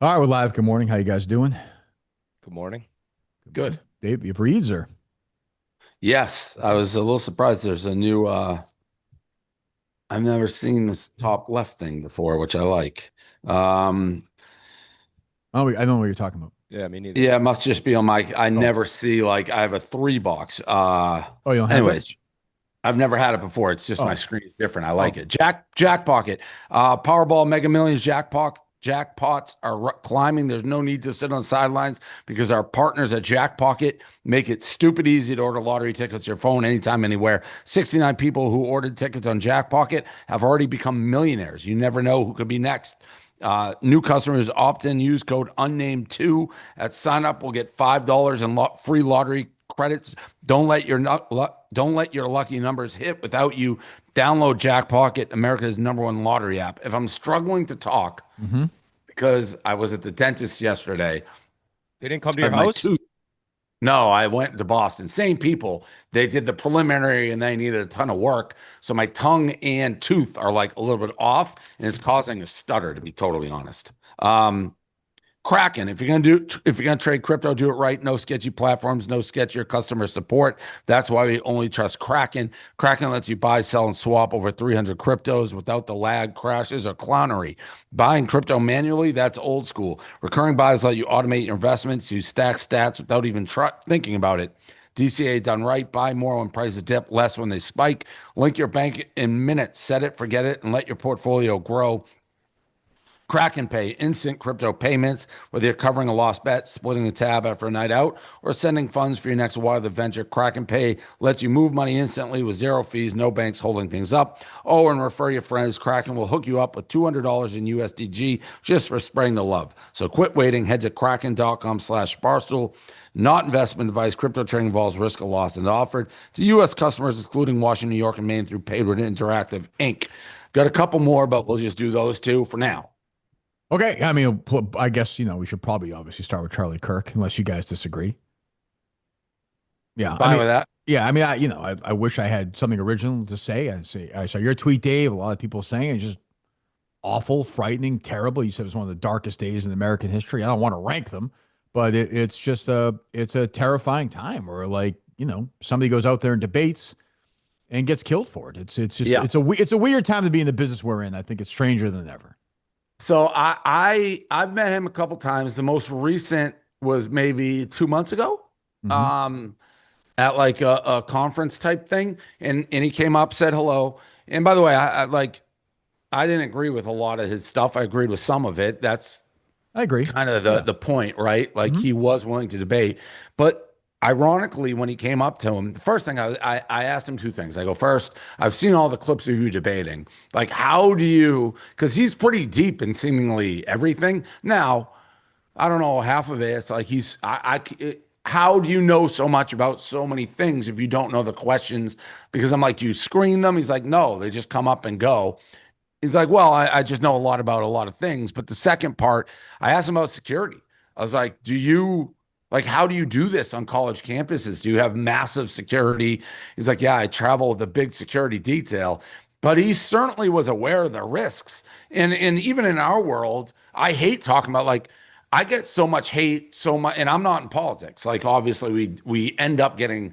All right, we're live. Good morning. How you guys doing? Good morning. Good morning. Good. Dave, you breeds or Yes, I was a little surprised. There's a new I've never seen this top left thing before, which I like. Um oh, I don't know what you're talking about. Yeah, me neither. yeah, it must just be on my I Oh, never see like I have a three box. oh, you don't have that? Anyways, I've never had it before. It's just my Oh, screen is different. I like oh, it. Jack Pocket. Powerball Mega Millions jackpots are climbing. There's no need to sit on the sidelines because our partners at Jack Pocket make it stupid easy to order lottery tickets to your phone anytime, anywhere. 69 people who ordered tickets on Jack Pocket have already become millionaires. You never know who could be next. New customers opt in, use code unnamed2 at sign up. Will get $5 in free lottery credits. Don't let your lucky numbers hit without you. Download Jack Pocket, America's #1 lottery app. If I'm struggling to talk mm-hmm. because I was at the dentist yesterday, They didn't so come to I your have my house? tooth. No, I went to Boston. Same people. They did the preliminary and they needed a ton of work. So my tongue and tooth are like a little bit off, and it's causing a stutter, to be totally honest. Kraken, if you're gonna trade crypto, do it right. No sketchy platforms, no sketchy customer support. That's why we only trust Kraken. Kraken lets you buy, sell, and swap over 300 cryptos without the lag, crashes, or clownery. Buying crypto manually, that's old school. Recurring buys let you automate your investments, you stack stats without even thinking about it. DCA done right. Buy more when prices dip, less when they spike. Link your bank in minutes. Set it, forget it, and let your portfolio grow. Kraken Pay, instant crypto payments, whether you're covering a lost bet, splitting the tab after a night out, or sending funds for your next wild adventure. Kraken Pay lets you move money instantly with zero fees, no banks holding things up. Oh, and refer your friends. Kraken will hook you up with $200 in USDG just for spreading the love. So quit waiting. Head to kraken.com/barstool. Not investment advice. Crypto trading involves risk of loss and offered to U.S. customers, excluding Washington, New York, and Maine through Paid Interactive Inc. Got a couple more, but we'll just do those two for now. okay. I mean, I guess we should probably obviously start with Charlie Kirk, unless you guys disagree. Yeah, I Fine mean, with that. yeah, I mean, I wish I had something original to say. I saw your tweet, Dave. A lot of people saying it's just awful, frightening, terrible. You said it was one of the darkest days in American history. I don't want to rank them, but it's just a terrifying time where somebody goes out there and debates and gets killed for it. It's just Yeah. it's a weird time to be in the business we're in. I think it's stranger than ever. So I've met him a couple times. The most recent was maybe 2 months ago, Hmm. um, at like a conference type thing, and he came up, said hello. And by the way, I didn't agree with a lot of his stuff. I agreed with some of it. That's I agree. kind of the Yeah. the point, right? Like Hmm. he was willing to debate, but ironically, when he came up to him, the first thing I asked him two things. I go, first, I've seen all the clips of you debating. Like, how do you? Because he's pretty deep in seemingly everything. Now, I don't know half of it. It's like how do you know so much about so many things if you don't know the questions? Because I'm like, do you screen them? He's like, no, they just come up and go. He's like, well, I just know a lot about a lot of things. But the second part, I asked him about security. I was like, how do you do this on college campuses? Do you have massive security? He's like, yeah, I travel with a big security detail. But he certainly was aware of the risks. And even in our world, I hate talking about like I get so much hate, so much, and I'm not in politics. Like obviously we end up getting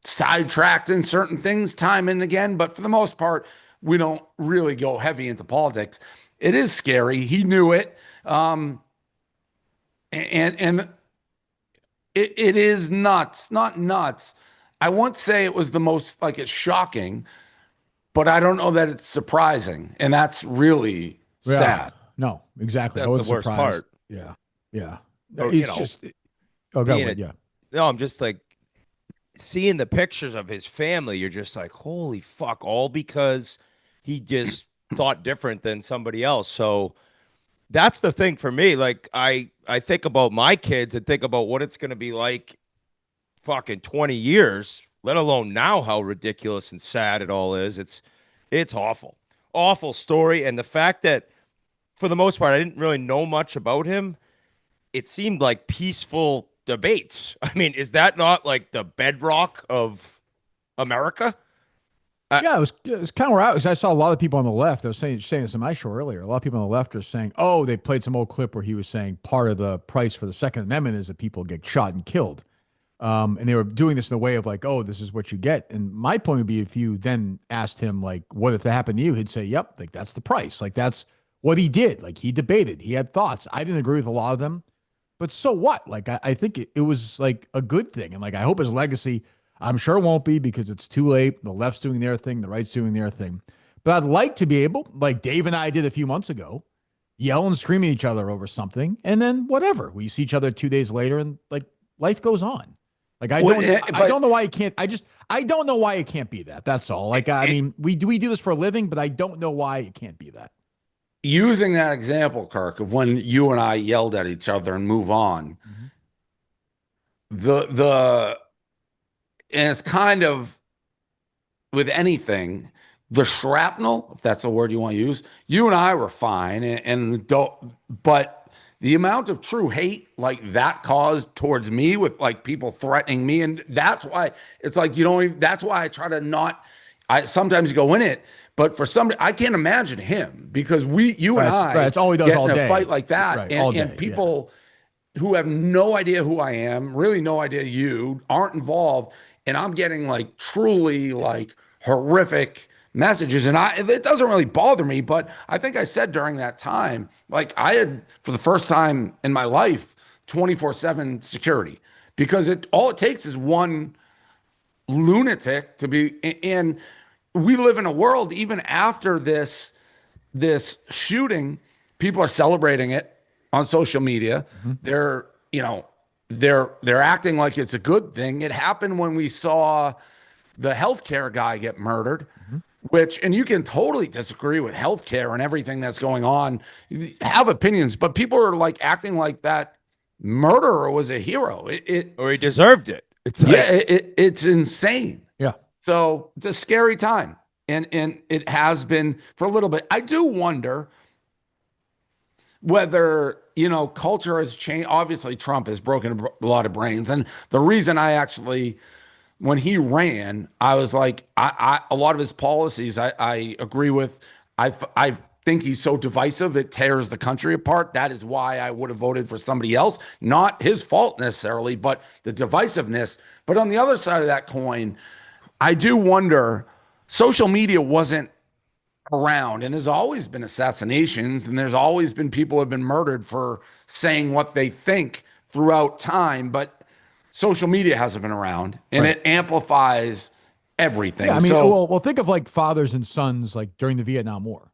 sidetracked in certain things time and again, but for the most part, we don't really go heavy into politics. It is scary. He knew it. And it is nuts, not nuts. I won't say it was the most like it's shocking, but I don't know that it's surprising. And that's really Yeah. sad. No, exactly. I That's the wasn't worst surprised. part. Yeah. Yeah. Or, It's just. Oh, go being ahead. a Yeah. no, I'm just like seeing the pictures of his family, you're just like, holy fuck, all because he just thought different than somebody else. So that's the thing for me. Like I think about my kids and think about what it's gonna be like fucking 20 years, let alone now how ridiculous and sad it all is. It's awful. Awful story. And the fact that for the most part I didn't really know much about him, it seemed like peaceful debates. I mean, is that not like the bedrock of America? Yeah, it was kind of where I was. I saw a lot of people on the left. I was saying this in my show earlier. A lot of people on the left are saying, "Oh, they played some old clip where he was saying part of the price for the Second Amendment is that people get shot and killed." And they were doing this in a way of like, "Oh, this is what you get." And my point would be, if you then asked him like, "What if that happened to you?" He'd say, "Yep, like that's the price. Like that's what he did. Like he debated. He had thoughts. I didn't agree with a lot of them, but so what? Like I think it was like a good thing, and like I hope his legacy. I'm sure it won't be because it's too late. The left's doing their thing, the right's doing their thing. But I'd like to be able, like Dave and I did a few months ago, yell and scream at each other over something, and then whatever. We see each other 2 days later, and like life goes on. Like I don't know why it can't. I don't know why it can't be that. That's all. Like I mean, we do this for a living, but I don't know why it can't be that. Using that example, Kirk, of when you and I yelled at each other and move on, the and it's kind of with anything, the shrapnel, if that's the word you want to use, you and I were fine, and don't, but the amount of true hate like that caused towards me with like people threatening me, and that's why it's like you don't even, that's why I try to not. I sometimes go in it, but for somebody, I can't imagine him because you and I, that's all he does get all in day. a fight like that, Right, all day, and people who have no idea who I am, really no idea you, aren't involved, and I'm getting like truly like horrific messages, and it doesn't really bother me, but I think I said during that time, like I had for the first time in my life 24/7 security because all it takes is one lunatic to be, and we live in a world even after this shooting, people are celebrating it on social media. They're they're acting like it's a good thing. It happened when we saw the healthcare guy get murdered, which, and you can totally disagree with healthcare and everything that's going on, have opinions, but people are like acting like that murderer was a hero. Or he deserved it. It's it's insane. Yeah. So it's a scary time. And it has been for a little bit. I do wonder whether, culture has changed. Obviously, Trump has broken a lot of brains. And the reason I actually, when he ran, I was like, a lot of his policies I agree with. I think he's so divisive, it tears the country apart. That is why I would have voted for somebody else. Not his fault necessarily, but the divisiveness. But on the other side of that coin, I do wonder, social media wasn't around, and there's always been assassinations, and there's always been people who have been murdered for saying what they think throughout time, but social media hasn't been around, and it amplifies everything. Yeah, I mean, well, think of like fathers and sons like during the Vietnam War.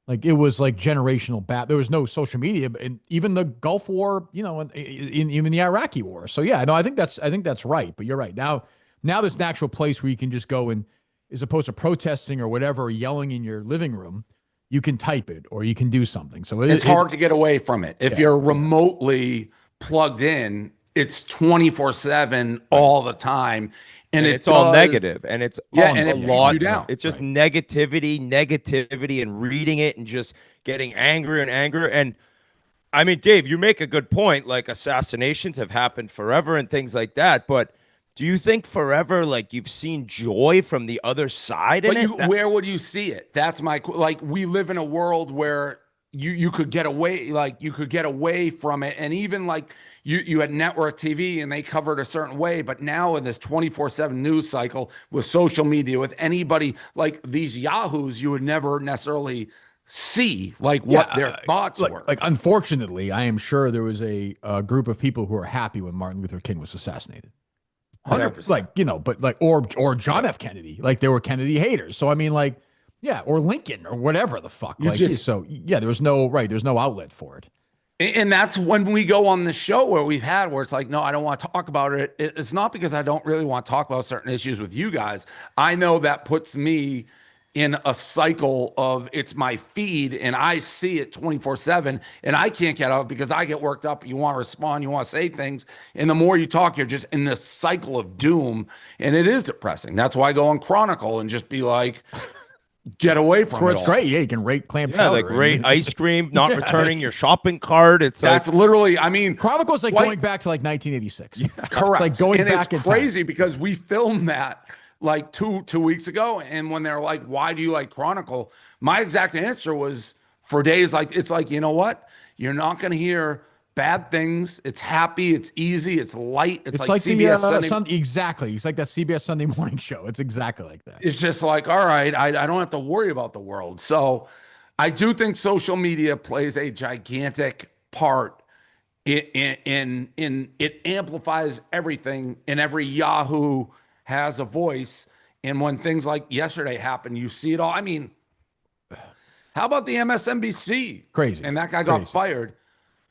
Like it was like generational There was no social media, and even the Gulf War, in even the Iraqi War. So yeah, no, I think that's right. But you're right. Now there's an actual place where you can just go and, as opposed to protesting or whatever, or yelling in your living room, you can type it or you can do something. So it's hard to get away from it. If you're remotely plugged in, it's 24/7 all the time. And it's all negative, and it's and a lot. It's just negativity, and reading it and just getting angrier and angrier. And I mean, Dave, you make a good point. Like assassinations have happened forever and things like that. But do you think forever, like you've seen joy from the other side? Where would you see it? That's like we live in a world where you could get away, like you could get away from it. And even like you had network TV and they covered a certain way, but now in this 24/7 news cycle with social media, with anybody like these yahoos, you would never necessarily see like what their thoughts were. Like, unfortunately, I am sure there was a group of people who are happy when Martin Luther King was assassinated. 100%. Like, but like, or John F. Kennedy, like they were Kennedy haters. So I mean, like, yeah, or Lincoln or whatever the fuck. There's no outlet for it. And that's when we go on the show where it's like, no, I don't want to talk about it. It's not because I don't really want to talk about certain issues with you guys. I know that puts me in a cycle of it's my feed and I see it 24/7 and I can't get out because I get worked up. You want to respond, you want to say things. And the more you talk, you're just in this cycle of doom. And it is depressing. That's why I go on Chronicle and just be like, get away from it. It's great. Yeah, you can rate clam chowder. Like rate ice cream, not returning your shopping cart. That's literally, I mean, Chronicle is like going back to like 1986. Correct. Like going and back it's crazy because we filmed that like two weeks ago. And when they're like, why do you like Chronicle? My exact answer was for days like, it's like, you know what? You're not going to hear bad things. It's happy. It's easy. It's light. It's like CBS Sunday. Exactly. It's like that CBS Sunday morning show. It's exactly like that. It's just like, all right, I don't have to worry about the world. So I do think social media plays a gigantic part in it amplifies everything, and every Yahoo has a voice. And when things like yesterday happen, you see it all. I mean, how about the MSNBC? Crazy. And that guy got fired.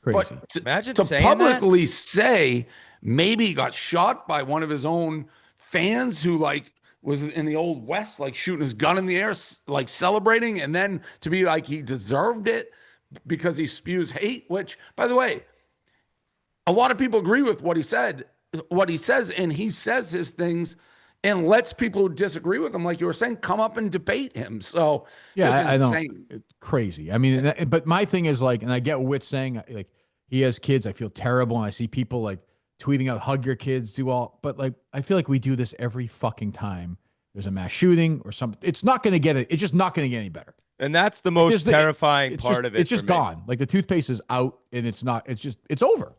Crazy. But Imagine to saying publicly say maybe he got shot by one of his own fans who like was in the old West, like shooting his gun in the air, like celebrating, and then to be like he deserved it because he spews hate, which, by the way, a lot of people agree with what he said, what he says, and he says his things and lets people who disagree with him, like you were saying, come up and debate him. So yeah, I insane. know. It's crazy. I mean, but my thing is like, and I get what Witt's saying, like he has kids. I feel terrible. And I see people like tweeting out, hug your kids, do all, but like, I feel like we do this every fucking time there's a mass shooting or something. It's not going to get it. It's just not going to get any better. And that's the most terrifying part of it. It's just gone. Like the toothpaste is out and it's not, it's over.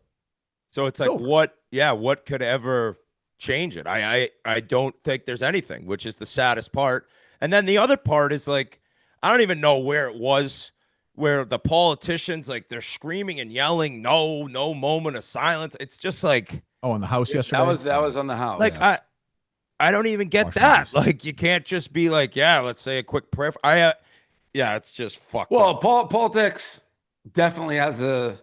So it's like, what could ever change it? I don't think there's anything, which is the saddest part. And then the other part is like, I don't even know where it was, where the politicians, like they're screaming and yelling, no moment of silence. It's just like, oh, in the House yesterday. That was on the House. Like I don't even get that. Like you can't just be like, yeah, let's say a quick prayer. Yeah, it's just fucked. Well, politics definitely has a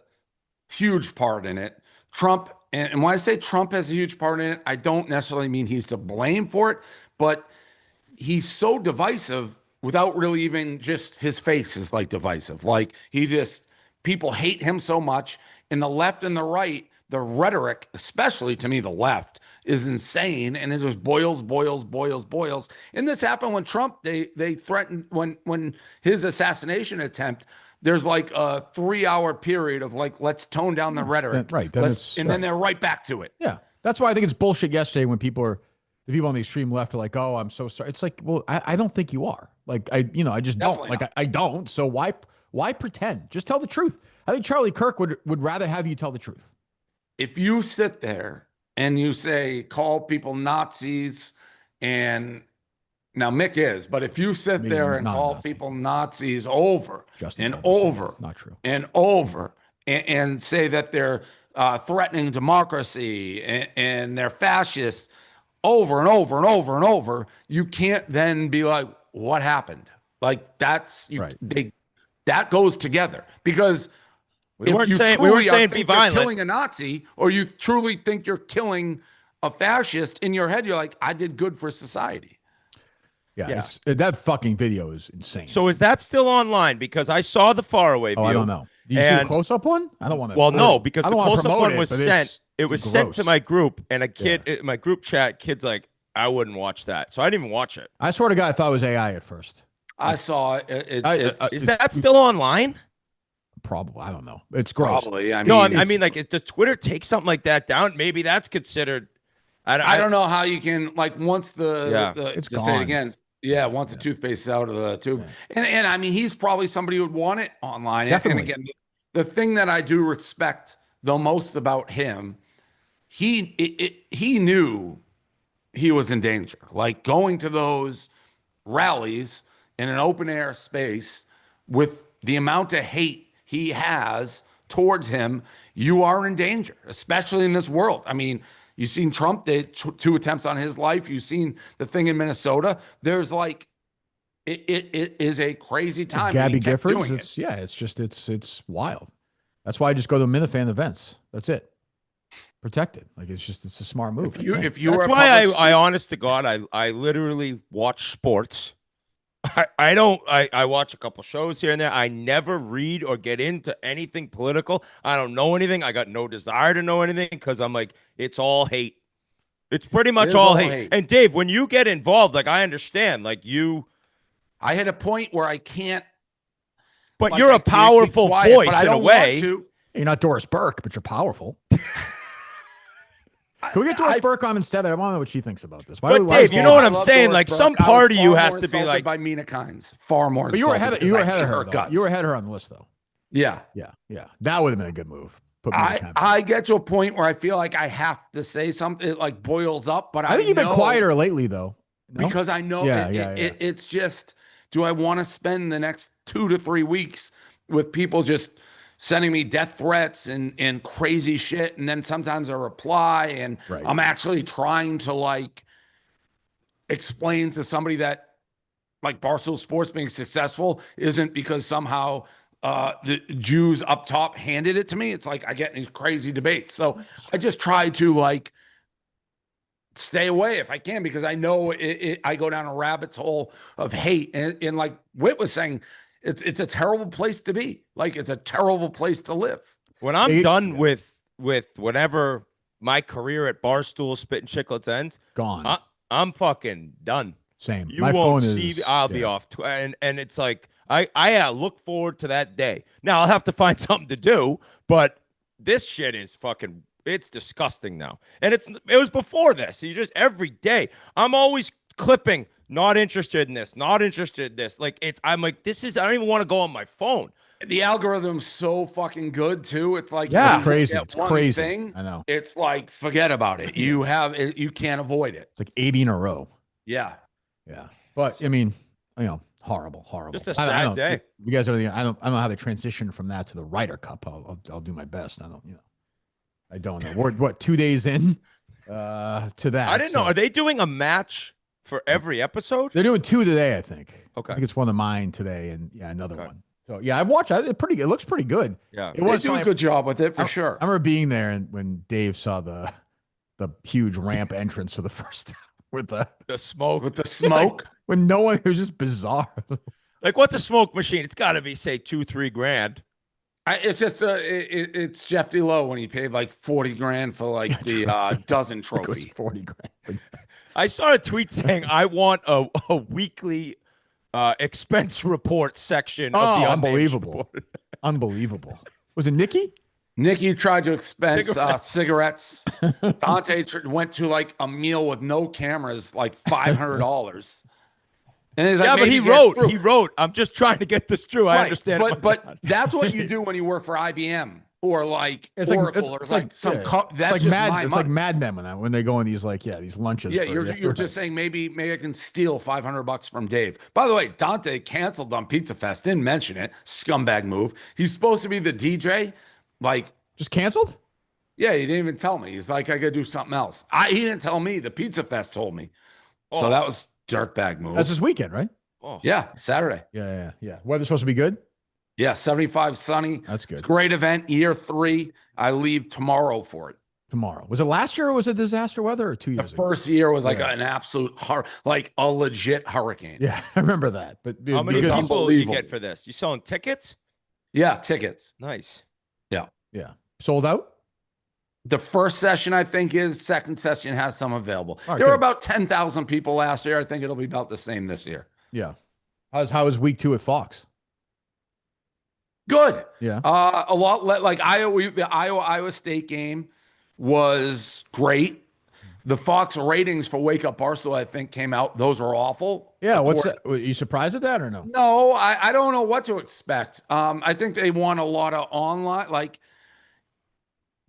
huge part in it. Trump, and when I say Trump has a huge part in it, I don't necessarily mean he's to blame for it, but he's so divisive without really even just his face is like divisive. Like people hate him so much. In the left and the right, the rhetoric, especially to me, the left, is insane. And it just boils. And this happened when Trump, they threatened, when his assassination attempt, there's like a 3-hour period of like, let's tone down the rhetoric. Right. Then they're right back to it. Yeah. That's why I think it's bullshit yesterday when the people on the extreme left are like, oh, I'm so sorry. It's like, well, I don't think you are. Like, I just Definitely don't. not. Like, I don't. So why pretend? Just tell the truth. I think Charlie Kirk would rather have you tell the truth. If you sit there and you say, call people Nazis, and now Mick is, but if you sit there and call people Nazis over and over, not true, and over, and say that they're threatening democracy and they're fascists over and over and over and over, you can't then be like, what happened? Like that goes together, because we weren't saying be violent. Killing a Nazi, or you truly think you're killing a fascist, in your head, you're like, I did good for society. Yeah. That fucking video is insane. So is that still online? Because I saw the faraway view. I don't know. Did you see the close-up one? I don't want to. Well, no, because the close-up one was sent. It was gross. sent to my group, and a kid, in my group chat, kid's like, I wouldn't watch that. So I didn't even watch it. I swear to God, I thought it was AI at first. I saw it. Is that still online? Probably. I don't know. It's gross. Probably. I mean, like, does Twitter take something like that down? Maybe that's considered. I don't know how you can, like, once it's to say it again. Yeah, once the toothpaste is out of the tube. Yeah. And I mean, he's probably somebody who would want it online. Definitely. And again, the thing that I do respect the most about him, he knew he was in danger. Like, going to those rallies in an open air space with the amount of hate he has towards him, you are in danger, especially in this world. I mean, you've seen Trump, they two attempts on his life. You've seen the thing in Minnesota. There's like, it is a crazy time. Gabby Giffords, it's wild. That's why I just go to Minifan events. That's it. Protect it. Like, it's a smart move. That's why I honest to God, I literally watch sports. I watch a couple shows here and there. I never read or get into anything political. I don't know anything. I got no desire to know anything, because I'm like, it's all hate. It's pretty much all hate. And Dave, when you get involved, like, I understand, like, I hit a point where I can't. But like, you're a powerful voice in a way. You're not Doris Burke, but you're powerful. Can we get Doris Burke on instead? I want to know what she thinks about this. But Dave, you know what I'm saying? Like some part of you has to be like by Mina Kimes, far more. But you were ahead of her. Guts. You were ahead of her on the list, though. Yeah. That would have been a good move. I get to a point where I feel like I have to say something. It like boils up, but I think you've been quieter lately, though. No? Because I know it's just, do I want to spend the next 2 to 3 weeks with people just sending me death threats and crazy shit, and then sometimes a reply, and I'm actually trying to like explain to somebody that like Barstool Sports being successful isn't because somehow the Jews up top handed it to me. It's like I get these crazy debates. So I just try to like stay away if I can, because I know I go down a rabbit's hole of hate. And like Whit was saying, it's a terrible place to be. Like it's a terrible place to live. When I'm done with whatever my career at Barstool Spitting Chicklets ends, gone. I'm fucking done. Same. You won't see me. I'll be off. And it's like I look forward to that day. Now I'll have to find something to do, but this shit is fucking. It's disgusting now. And it was before this. You just every day I'm always clipping. Not interested in this. Not interested in this. Like I'm like this is. I don't even want to go on my phone. The algorithm's so fucking good too. It's like it's crazy. It's crazy. Thing, I know. It's like forget about it. You have it. You can't avoid it. It's like 80 in a row. Yeah. But I mean, horrible. Just a sad day. You guys are. I don't know how they transition from that to the Ryder Cup. I'll do my best. I don't know. We're what 2 days in to that. I didn't know. Are they doing a match for every episode? They're doing 2 today, I think. Okay. I think it's one of mine today, and another one. So I've watched it. It looks pretty good. Yeah, it was they do a good job with it for sure. I remember being there, and when Dave saw the huge ramp entrance for the first time with the smoke, like, when no one, it was just bizarre. Like, what's a smoke machine? It's got to be say $2-3 grand. It's just it's Jeff DeLoe when he paid like 40 grand for like the dozen trophy. 40 grand. I saw a tweet saying I want a weekly expense report section of the unbelievable. Unbelievable. Was it Nicky? Nicky tried to expense cigarettes. Dante went to like a meal with no cameras, like $500. And he's like, but he wrote, I'm just trying to get this through. I understand. But that's what you do when you work for IBM or like Oracle that's like Mad Men when they go on these these lunches. Yeah, you're just saying maybe I can steal $500 from Dave. By the way, Dante canceled on Pizza Fest. Didn't mention it. Scumbag move. He's supposed to be the DJ. Like just canceled? Yeah, he didn't even tell me. He's like, I gotta do something else. He didn't tell me. The Pizza Fest told me. So that was dirtbag move. That's this weekend, right? Oh. Yeah, Saturday. Yeah. Weather's supposed to be good? Yeah, 75 sunny. That's good. It's a great event. Year 3. I leave tomorrow for it. Tomorrow. Was it last year or was it disaster weather or 2 years ago? The first year was like an absolute, like a legit hurricane. Yeah, I remember that. But how many people you get for this? You selling tickets? Yeah, tickets. Nice. Yeah. Sold out? The first session, I think, is. Second session has some available. Right, there were about 10,000 people last year. I think it'll be about the same this year. Yeah. How was week 2 at Fox? Good. Yeah. A lot like the Iowa State game was great. The Fox ratings for Wake Up Barstool, I think, came out. Those were awful. Yeah. What's that? Are you surprised at that or no? No, I don't know what to expect. I think they won a lot of online. Like,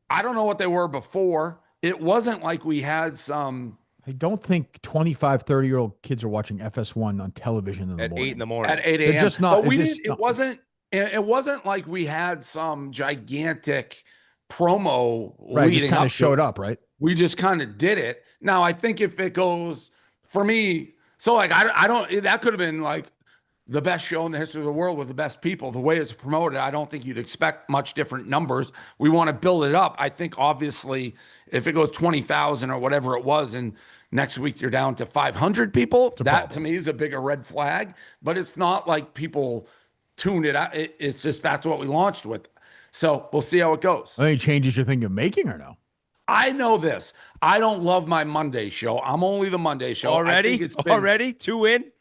I don't know what they were before. It wasn't like we had some. I don't think 25, 30-year-old kids are watching FS1 on television in the morning. 8 in the morning. At 8 a.m. They're just not. But it wasn't like we had some gigantic promo right, leading just kind up of showed to it. up, right? We just kind of did it. Now, I think if it goes for me, so like I don't. That could have been like the best show in the history of the world with the best people. The way it's promoted, I don't think you'd expect much different numbers. We want to build it up. I think obviously if it goes 20,000 or whatever it was, and next week you're down to 500 people, that to me is a bigger red flag. But it's not like people tune it out. It's just that's what we launched with. So we'll see how it goes. Any changes you're thinking of making or no? I know this. I don't love my Monday show. I'm only the Monday show. Already 2 in?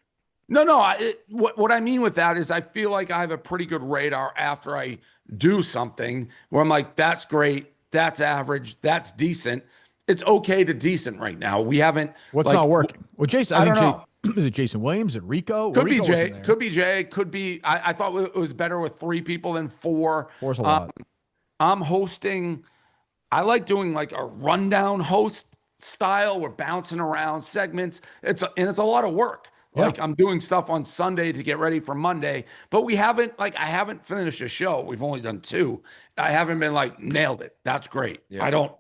No. What I mean with that is I feel like I have a pretty good radar after I do something where I'm like, that's great, that's average, that's decent. it's okay to decent right now. We haven't. What's like, not working? Well, Jason, I think don't is it Jason Williams? Is it Rico? Well, Could be Rico Jay. wasn't there. Could be Jay. Could be. I thought it was better with 3 people than 4. Four's a lot. I'm hosting. I like doing like a rundown host style. We're bouncing around segments. It's a lot of work. Like I'm doing stuff on Sunday to get ready for Monday, but I haven't finished a show. We've only done 2. I haven't been like nailed it. That's great. Yeah. I don't,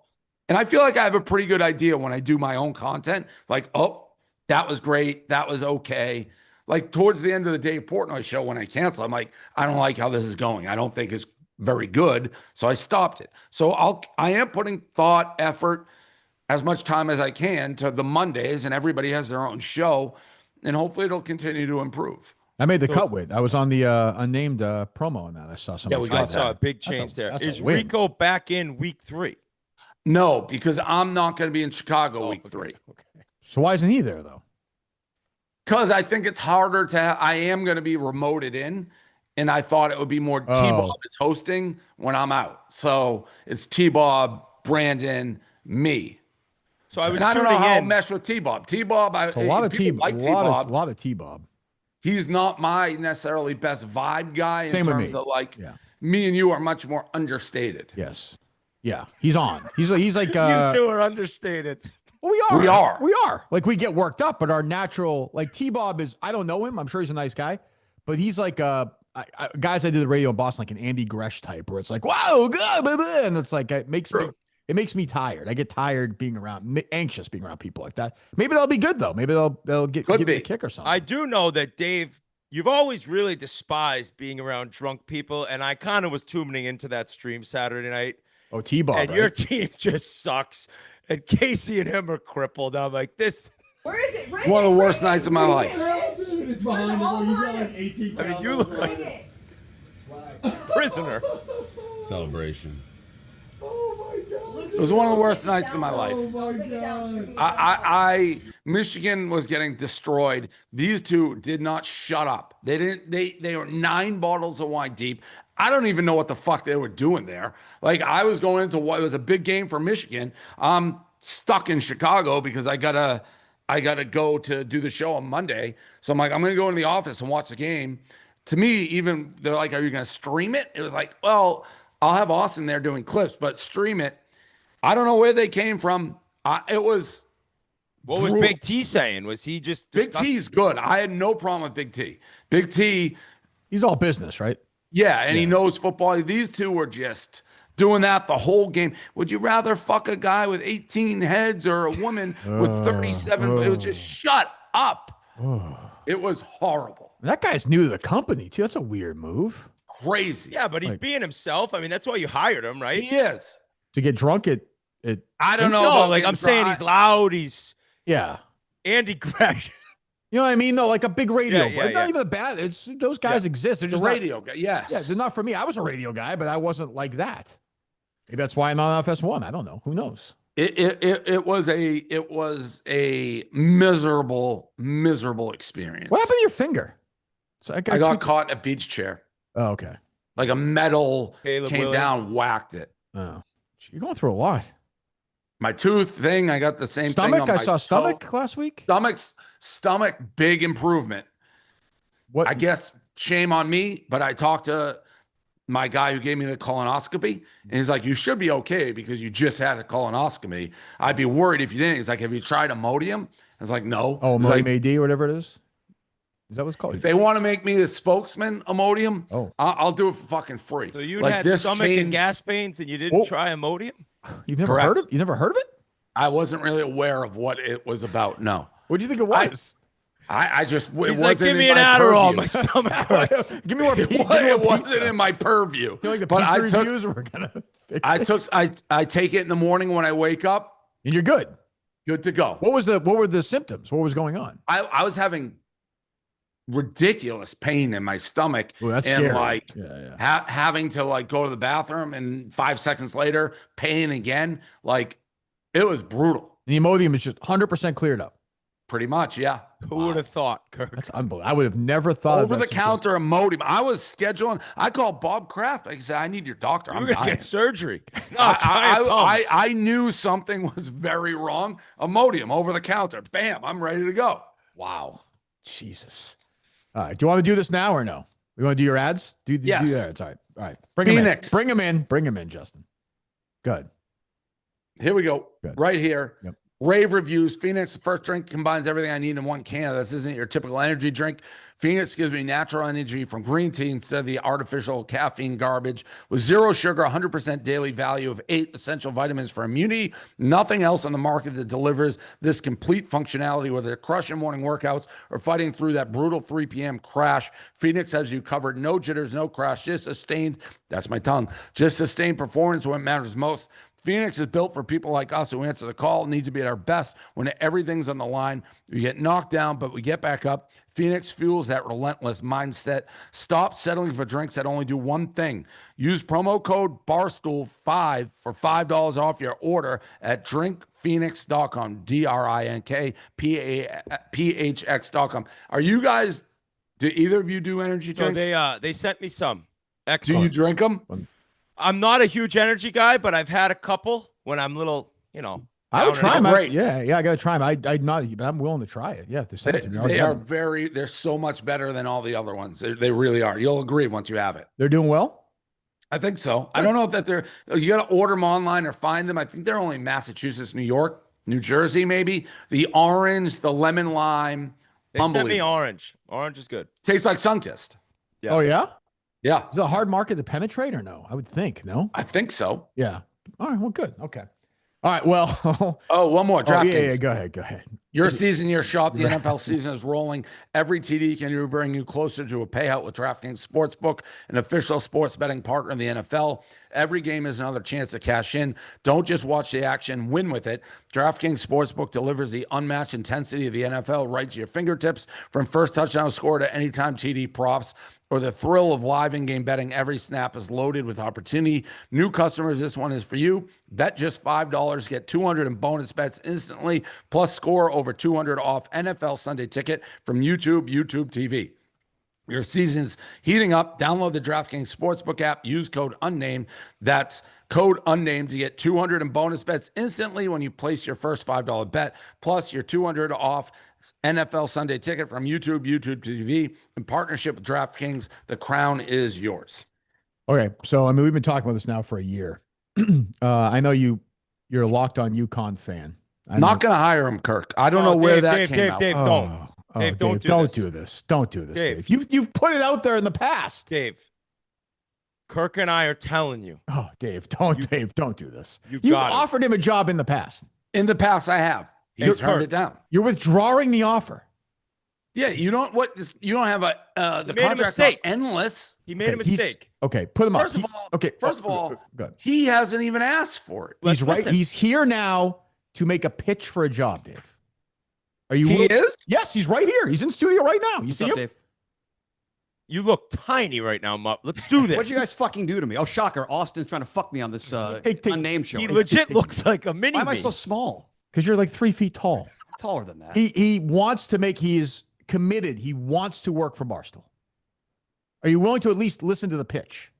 and I feel like I have a pretty good idea when I do my own content. Like, oh, that was great. That was okay. Like towards the end of the Dave Portnoy show, when I cancel, I'm like, I don't like how this is going. I don't think it's very good. So I stopped it. So I am putting thought, effort, as much time as I can to the Mondays, and everybody has their own show, and hopefully it'll continue to improve. I made the cut with. I was on the Unnamed promo on that. I saw something. we got I saw a big change there. Is Rico back in week 3? No, because I'm not going to be in Chicago week 3. Okay. So why isn't he there though? Because I think it's harder to. I am going to be remoted in, and I thought it would be more T-Bob is hosting when I'm out. So it's T-Bob, Brandon, me. So I was. And I don't know how I'll in. mesh with T-Bob. T-Bob, It's a lot of people T-Bob. like T-Bob. A lot of T-Bob. He's not my necessarily best vibe guy in Same with terms me. of like. Yeah. Me and you are much more understated. Yes. Yeah. He's on. He's like. You 2 are understated. Well, we are. We are. We are. Like we get worked up, but our natural, like T-Bob is. I don't know him. I'm sure he's a nice guy, but he's like guys I did the radio in Boston, like an Andy Gresh type, where it's like, wow, good, blah, blah, and it's like it makes me tired. I get tired being around, anxious being around people like that. Maybe they'll be good though. Maybe they'll give me a kick or something. I do know that Dave, you've always really despised being around drunk people, and I kind of was tuning into that stream Saturday night. Oh, T-Bob, and right? your team just sucks, and Kayce and him are crippled. I'm like, this. Where is it? One of the worst nights of my life. It's behind him. He's like 18. I mean, you look like a prisoner. Celebration. It was one of the worst nights of my life. Michigan was getting destroyed. These 2 did not shut up. They didn't. They were 9 bottles of wine deep. I don't even know what the fuck they were doing there. Like I was going into what was a big game for Michigan. I'm stuck in Chicago because I gotta go to do the show on Monday. So I'm like, I'm gonna go into the office and watch the game. To me, even they're like, are you gonna stream it? It was like, well, I'll have Austin there doing clips, but stream it. I don't know where they came from. It was. What was Big T saying? Was he just Big T's good? I had no problem with Big T. Big T, he's all business, right? yeah, and he knows football. These 2 were just doing that the whole game. Would you rather fuck a guy with 18 heads or a woman with 37? It was just shut up. It was horrible. That guy's new to the company too. That's a weird move. Crazy. Yeah, but he's being himself. I mean, that's why you hired him, right? He is. To get drunk at I don't know. No, about like I'm saying, he's loud. He's yeah. Andy Gresh. You know what I mean? No, like a big radio. Yeah, It's not even a bad. It's those guys exist. They're He's just a radio guy. Yes. Yeah, they're not for me. I was a radio guy, but I wasn't like that. Maybe that's why I'm not on FS1. I don't know. Who knows? It was a miserable experience. What happened to your finger? So I got caught in a beach chair. Oh, okay. Like a metal Caleb came Williams. down, whacked it. Oh, you're going through a lot. My tooth thing, I got the same Stomach. thing. I saw stomach last week. Stomach, big improvement. What? I guess shame on me, but I talked to my guy who gave me the colonoscopy, and he's like, "You should be okay because you just had a colonoscopy. I'd be worried if you didn't." He's like, "Have you tried Imodium?" I was like, "No." Oh, He's Imodium like, AD or whatever it is. Is that what it's called? if they want to make me the spokesman, Imodium, Oh. I'll do it for fucking free. So you Like, had this stomach and changed- gas pains, and you didn't try Imodium? You've never Correct. heard of? You never heard of it? I wasn't really aware of what it was about. No, What do you think it was? I just it He's wasn't like, give in me an my Adderall. purview. My stomach hurts. Give me more. It, Give me wa- more it wasn't pizza. in my purview. You know, like the but pizza I took reviews. We're gonna fix it. I take it in the morning when I wake up. And you're good. Good to go. What were the symptoms? What was going on? I was having ridiculous pain in my stomach. Ooh, that's and scary. like Yeah. having to like go to the bathroom and 5 seconds later pain again. Like it was brutal. The Imodium is just 100% cleared up. Pretty much, yeah. Who would have thought, Kirk? That's unbelievable. I would have never thought of Over that the counter Imodium. I was scheduling. I called Bob Kraft. I said, I need your doctor. You I'm were going to dying. get surgery. No, I knew something was very wrong. Imodium over the counter. Bam, I'm ready to go. Wow. Jesus. All right. Do you want to do this now or no? We want to do your ads? Do the Yes. ads. All right. All right. Bring him in. Phoenix. Bring him in. Bring him in, Justin. Good. Here we go. Good. Right here. Yep. Rave reviews. Phoenix, the first drink, combines everything I need in one can. This isn't your typical energy drink. Phoenix gives me natural energy from green tea instead of the artificial caffeine garbage. With zero sugar, 100% daily value of 8 essential vitamins for immunity. Nothing else on the market that delivers this complete functionality, whether they're crushing morning workouts or fighting through that brutal 3 p.m. crash. Phoenix has you covered. No jitters, no crash, just sustained, that's my tongue, just sustained performance when it matters most. Phoenix is built for people like us who answer the call, need to be at our best when everything's on the line. We get knocked down, but we get back up. Phoenix fuels that relentless mindset. Stop settling for drinks that only do one thing. Use promo code BARSTOOL5 for $5 off your order at drinkphoenix.com, drinkphx.com. Are you guys, do either of you do energy So drinks? they sent me some. Do Excellent. you drink them? I'm not a huge energy guy, but I've had a couple when I'm little, you know. I would down try and them. out. Great. Yeah, I got to try them. I'm willing to try it. Yeah, if they send it to me. I'll They get are them. they're so much better than all the other ones. They really are. You'll agree once you have it. They're doing well? I think so. I don't know if that you got to order them online or find them. I think they're only in Massachusetts, New York, New Jersey, maybe. The orange, the lemon lime. They sent me Unbelievable. orange. Orange is good. Tastes like Sunkist. Yeah. Oh, yeah? Yeah, Is it a hard market to penetrate or no? I would think, no? I think so. Yeah. All right. Well, good. Okay. All right. Well, Oh, one more. oh, yeah, DraftKings. yeah. Go ahead. Go ahead. Your season, your shot. The NFL season is rolling. Every TD can bring you closer to a payout with DraftKings Sportsbook, an official sports betting partner in the NFL. Every game is another chance to cash in. Don't just watch the action, win with it. DraftKings Sportsbook delivers the unmatched intensity of the NFL right to your fingertips. From first touchdown score to anytime TD props or the thrill of live in-game betting, every snap is loaded with opportunity. New customers, this one is for you. Bet just $5, get $200 in bonus bets instantly, plus score over $200 off NFL Sunday Ticket from YouTube TV. Your season's heating up. Download the DraftKings Sportsbook app. Use code UNNAMED. That's code UNNAMED to get $200 in bonus bets instantly when you place your first $5 bet, plus your $200 off NFL Sunday Ticket from YouTube TV. In partnership with DraftKings, the crown is yours. Okay. So, I mean, we've been talking about this now for a year. I know you're a locked on UConn fan. Not going to hire him, Kirk. I don't know where that came out. Dave, don't. Dave, don't do this. Don't do this, Dave. Dave. You've put it out there in the past. Dave, Kirk and I are telling you. Oh, Dave, don't do this. You've You've got it. offered him a job in the past. In the past, I have. He Kirk. turned it down. You're withdrawing the offer. Yeah, you don't have the made a contract's mistake. not endless. He made a Okay, he's- mistake. Okay, put him up. First of all, Okay. First of all, good. he hasn't even asked for it. Let's He's right. listen. He's here now to make a pitch for a job, Dave. Are you? He is? Yes, he's right here. He's in studio right now. You What's see up, him? Dave? You look tiny right now, Mutt. Let's do this. What'd you guys fucking do to me? Oh, shocker. Austin's trying to fuck me on this Take- unnamed show. He legit looks like a mini Why am I me. so small? Because you're like 3 feet tall. I'm taller than that. He wants to make. He is committed. He wants to work for Barstool. Are you willing to at least listen to the pitch?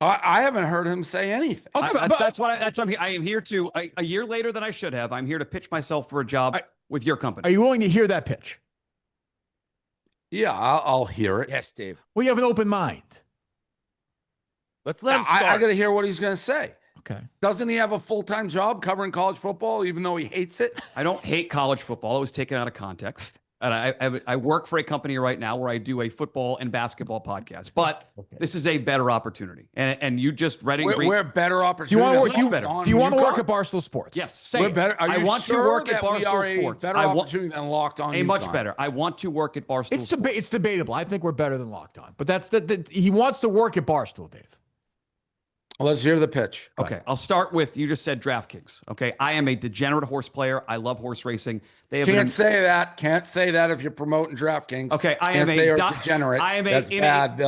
I haven't heard him say anything. That's what I am here to. A year later than I should have. I'm here to pitch myself for a job with your company. Are you willing to hear that pitch? Yeah, I'll hear it. Yes, Dave. Well, you have an open mind. Let's let him start. I got to hear what he's going to say. Okay. Doesn't he have a full-time job covering college football, even though he hates it? I don't hate college football. It was taken out of context. And I work for a company right now where I do a football and basketball podcast. But this is a better opportunity. And you just read it. We're better Do you opportunity. want to work? than Do Locked you On want to work UConn. at Barstool Sports? Yes. Say We're it. better. Are I you want to sure work at that we are Barstool a Sports. better I want- opportunity than Locked On much UConn? better. I want to work at Barstool It's Sports. it's debatable. I think we're better than Locked On, but that's he wants to work at Barstool, Dave. Let's hear the pitch. Okay, I'll start with you just said DraftKings. Okay, I am a degenerate horse player. I love horse racing. They have Can't say that. Can't say that if you're promoting DraftKings. Okay, I Can't am say a you're di- degenerate. I am a- That's in a- bad.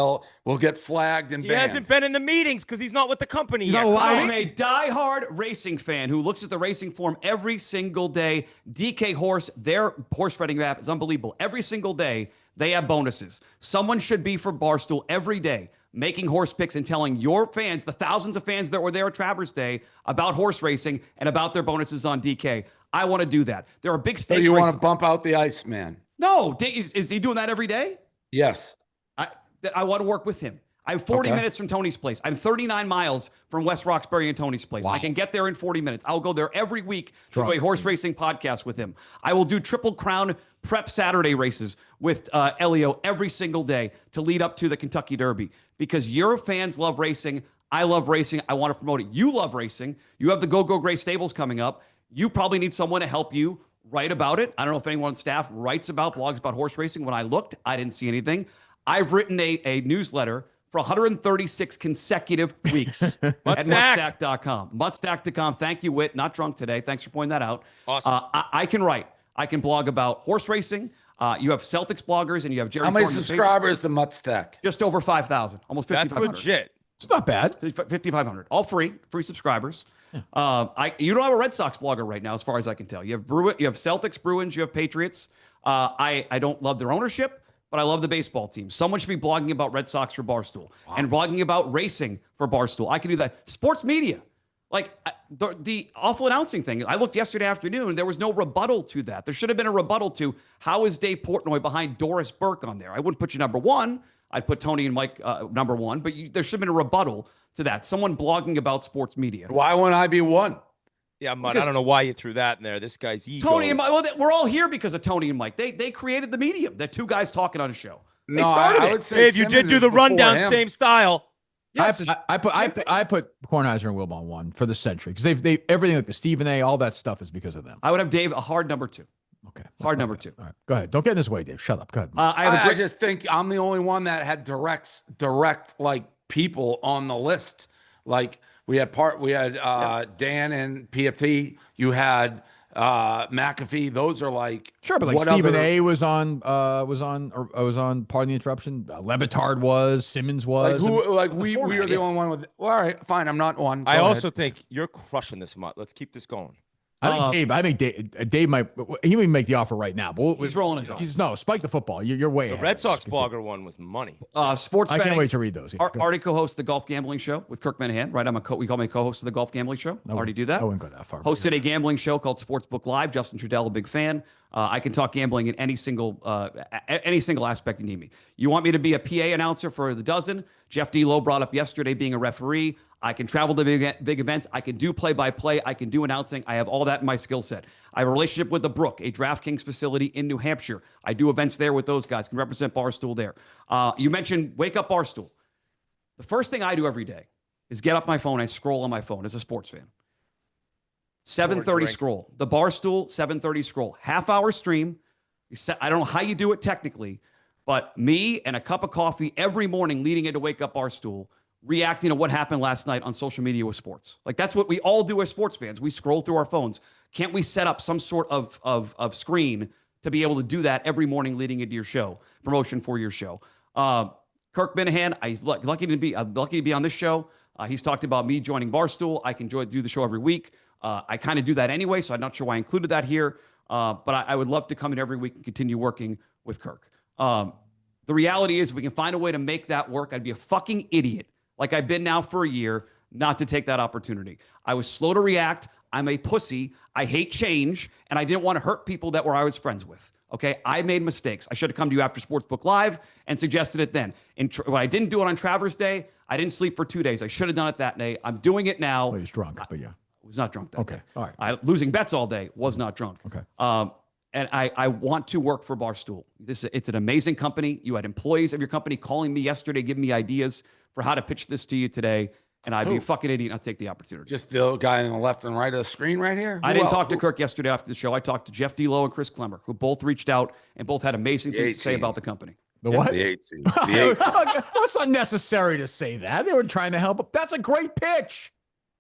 We'll get flagged and He banned. hasn't been in the meetings because he's not with the company yet. not allowed. I am a diehard racing fan who looks at the racing form every single day. DK Horse, their horse betting app is unbelievable. Every single day, they have bonuses. Someone should be for Barstool every day, making horse picks and telling your fans, the thousands of fans that were there at Travers Day, about horse racing and about their bonuses on DK. I want to do that. There are big So stakes. you want to races. bump out the Iceman? No, is he doing that every day? Yes. I want to work with him. I have 40 Okay. minutes from Tony's place. I'm 39 miles from West Roxbury and Tony's place. I can get there in 40 minutes. I'll go there every week to do a horse racing podcast with him. I will do Triple Crown Prep Saturday races with Elio every single day to lead up to the Kentucky Derby because your fans love racing. I love racing. I want to promote it. You love racing. You have the Go Go Gray Stables coming up. You probably need someone to help you write about it. I don't know if anyone on staff writes about blogs about horse racing. When I looked, I didn't see anything. I've written a newsletter for 136 consecutive weeks at mudstack.com. Mudstack.com. Thank you, Whit. Not drunk today. Thanks for pointing that out. Awesome. I can write. I can blog about horse racing. You have Celtics bloggers and you have Jerry How many Thorne, the subscribers to Muttstack? just over 5,000, almost That's 5,500. legit. It's not bad. 5,500, all free subscribers. You don't have a Red Sox blogger right now, as far as I can tell. You have you have Celtics, Bruins, you have Patriots. I don't love their ownership, but I love the baseball team. Someone should be blogging about Red Sox for Barstool and blogging about racing for Barstool. I can do that. Sports media, like the awful announcing thing. I looked yesterday afternoon. There was no rebuttal to that. There should have been a rebuttal to how is Dave Portnoy behind Doris Burke on there. I wouldn't put you number one. I'd put Tony and Mike number one, but there should have been a rebuttal to that. Someone blogging about sports media. Why wouldn't I be one? Yeah, Mud, I don't know why you threw that in there. This guy's ego. Tony and Mike. Well, we're all here because of Tony and Mike. They created the medium. They're two guys talking on a show. They No, started I it. would say Dave, you did Simmons do is the before rundown, him. same style. Yes, I put Kornheiser and Wilbon one for the century because they everything like the Stephen A. all that stuff is because of them. I would have Dave a hard number two. Okay, Hard number two. All right, go ahead. Don't get in this way, Dave. Shut up. Go ahead. I just think I'm the only one that had direct like people on the list. Like we had Dan and PFT. You had McAfee. Those are like Sure, but like what Stephen other- A. was on. Pardon the interruption. Lebitard was. Simmons was. we format, are the yeah. only one with. Well, all right, fine. I'm not one. I Go also ahead. think you're crushing this, Mutt. Let's keep this going. I think Dave might. He may make the offer right now. But He's rolling his eyes. No, spike the football. You're way The ahead. Red Sox blogger one was money. Sports I betting. can't wait to read those. Yeah, go. Already co-host the Golf Gambling Show with Kirk Minahan, right? We call me co-host of the Golf Gambling Show. Already do that. I wouldn't go that far. Hosted a gambling show called Sportsbook Live. Justin Trudell, a big fan. I can talk gambling in any single aspect you need me. You want me to be a PA announcer for the dozen? Jeff D. Lowe brought up yesterday being a referee. I can travel to big events. I can do play-by-play. I can do announcing. I have all that in my skill set. I have a relationship with the Brook, a DraftKings facility in New Hampshire. I do events there with those guys. Can represent Barstool there. You mentioned Wake Up Barstool. The first thing I do every day is get up my phone. I scroll on my phone as a sports fan. 7:30 drink. scroll. The Barstool 7:30 scroll. Half-hour stream. I don't know how you do it technically, but me and a cup of coffee every morning leading into Wake Up Barstool, reacting to what happened last night on social media with sports. Like that's what we all do as sports fans. We scroll through our phones. Can't we set up some sort of screen to be able to do that every morning leading into your show, promotion for your show? Kirk Minahan, he's lucky to be on this show. He's talked about me joining Barstool. I can do the show every week. I kind of do that anyway, so I'm not sure why I included that here. But I would love to come in every week and continue working with Kirk. The reality is, if we can find a way to make that work, I'd be a fucking idiot, like I've been now for a year, not to take that opportunity. I was slow to react. I'm a pussy. I hate change, and I didn't want to hurt people that I was friends with. Okay, I made mistakes. I should have come to you after Sportsbook Live and suggested it then. When I didn't do it on Travers Day, I didn't sleep for 2 days. I should have done it that day. I'm doing it now. Well, he's drunk, but yeah. I was not drunk that Okay, day. all right. Losing bets all day, was not drunk. Okay. And I want to work for Barstool. It's an amazing company. You had employees of your company calling me yesterday, giving me ideas for how to pitch this to you today. And I'd be a fucking idiot and I'll take the opportunity. Just the guy on the left and right of the screen right here. I Who didn't else? talk to Kirk yesterday after the show. I talked to Jeff D. Lowe and Chris Klemmer, who both reached out and both had amazing things to say team. about the company. The what? The 18. The 8. What's unnecessary to say that? They were trying to help. That's a great pitch.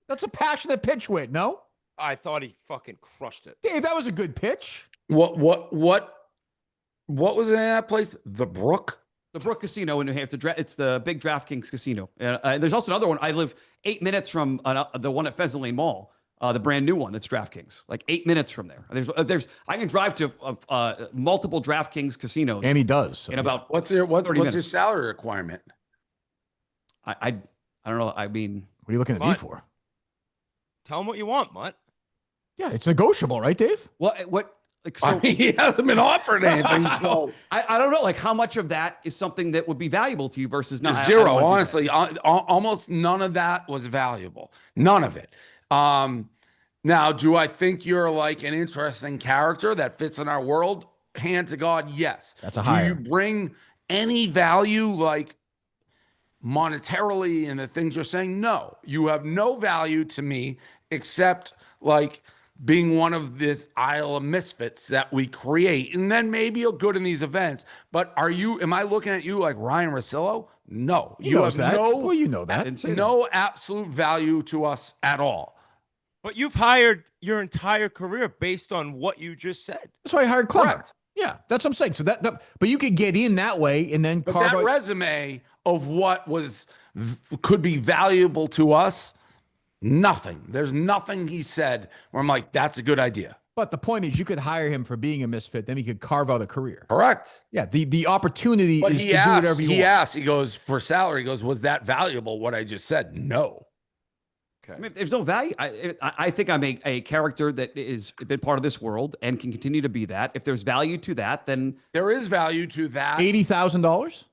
That's a passionate pitch, Whit. No, I thought he fucking crushed it. Dave, that was a good pitch. What was in that place? The Brook? The Brook Casino in New Hampshire. It's the big DraftKings casino. There's also another one. I live 8 minutes from the one at Pheasant Lane Mall, the brand new one that's DraftKings. Like 8 minutes from there. I can drive to multiple DraftKings casinos. And he does. So in about What's your salary requirement? I don't know. I mean, what are you looking at me for? Tell him what you want, Mutt. Yeah, it's negotiable, right, Dave? what? Like, I so, mean, he hasn't been offered anything, so I don't know. Like, how much of that is something that would be valuable to you versus not? zero. Honestly, almost none of that was valuable. None of it. Now, do I think you're like an interesting character that fits in our world? Hand to God, yes. That's a Do hire. you bring any value, like monetarily, in the things you're saying? No, you have no value to me except like being one of this Isle of Misfits that we create. And then maybe you're good in these events. But am I looking at you like Ryan Russillo? No. You have that. Well, you know that. No absolute value to us at all. But you've hired your entire career based on what you just said. That's why I hired Klemmer. Correct. Yeah, that's what I'm saying. So but you could get in that way and then But carve that out. resume of what could be valuable to us, nothing. There's nothing he said where I'm like, that's a good idea. But the point is, you could hire him for being a misfit, then he could carve out a career. Correct. Yeah, the opportunity But is he to do whatever asked, you he want. asked, he goes, for salary, he goes, was that valuable, what I just said? No. I mean, there's no value. I think I'm a character that is been part of this world and can continue to be that. If there's value to that, then There is value to that. $80,000,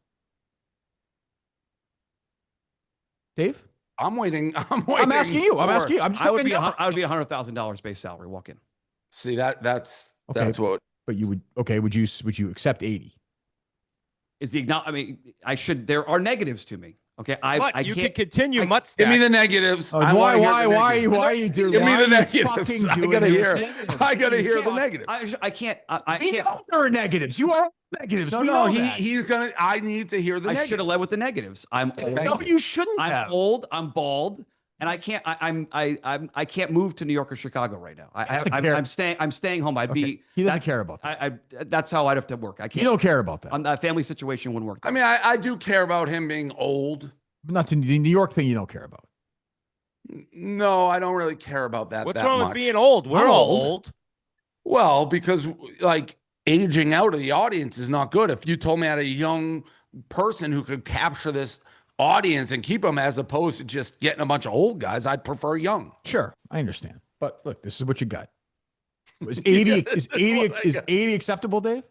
Dave. I'm waiting. I'm asking you. I'm asking you. I'm just I would throwing be a number. $100,000 base salary walk in. See, that's Okay. what. But you would would you accept 80? Is the I mean, I should. There are negatives to me. Okay, But you can can't. continue Mutt's Give me stat. the negatives. Oh, I why wanna hear the are negatives. you doing? Give me why the are you negatives. fucking I doing gotta this? hear. Negatives. I gotta hear the can't- negatives. I can't. I We can't. know there are negatives. You are negatives. No, We no, know that. he's gonna. I need to hear the I negatives. should have led with the negatives. I'm old. No, you shouldn't I'm have. old. I'm bald, and I can't. I can't move to New York or Chicago right now. I'm staying. I'm staying home. I'd Okay. be. He doesn't care about that. That's how I'd have to work. I You can't. don't care about that. On that family situation wouldn't work. I mean, I do care about him being old. Not the New York thing. You don't care about. No, I don't really care about that. What's that wrong much. with being old? We're I'm all old. old. Well, because like aging out of the audience is not good. If you told me I had a young person who could capture this audience and keep them as opposed to just getting a bunch of old guys, I'd prefer young. Sure, I understand. But look, this is what you got. Is 80 is 80 acceptable, Dave?